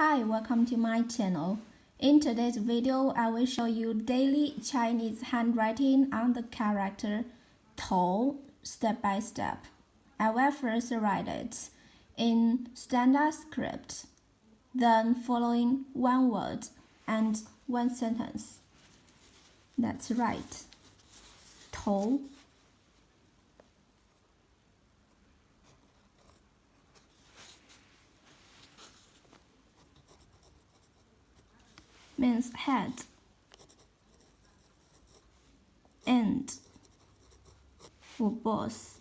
Hi, welcome to my channel. In today's video, I will show you daily Chinese handwriting on the character 头 step by step. I will first write it in standard script, then following one word and one sentence. Let's write 头 means head, end or boss.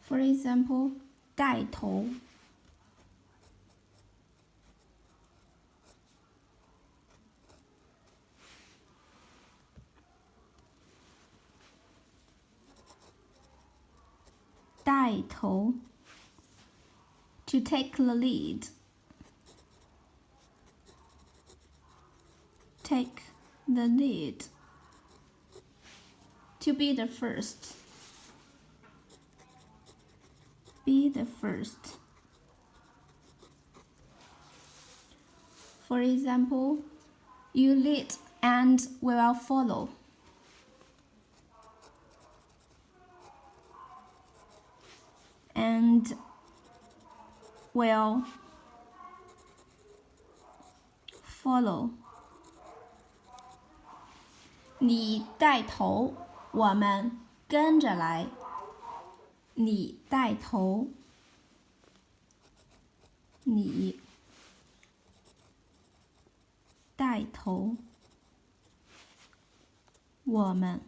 For example, 带头 带头 to take the lead, take the lead, to be the first, be the first. For example, you lead and we will follow. And will follow. 你带头，我们跟着来。你带头，你带头，我们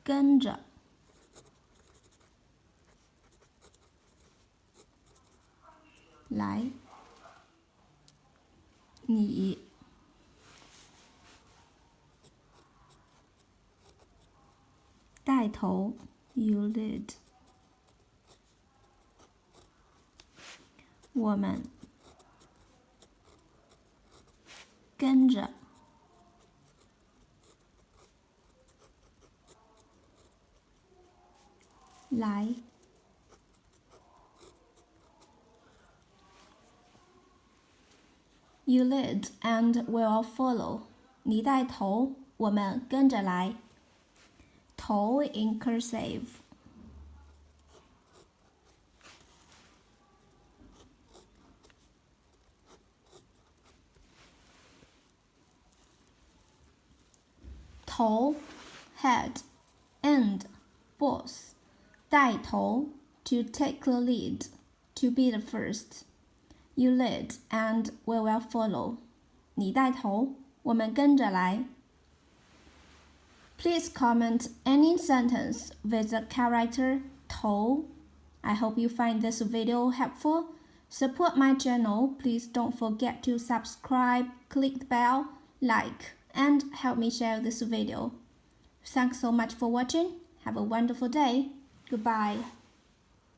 跟着来。你带头 you lead， 我们跟着来。You lead and we'll follow. 你带头，我们跟着来。头 in cursive.头 head, end, boss. 带头 to take the lead, to be the first. You lead and we will follow. 你带头，我们跟着来。Please comment any sentence with the character 头. I hope you find this video helpful. Support my channel. Please don't forget to subscribe, click the bell, like, and help me share this video. Thanks so much for watching. Have a wonderful day. Goodbye.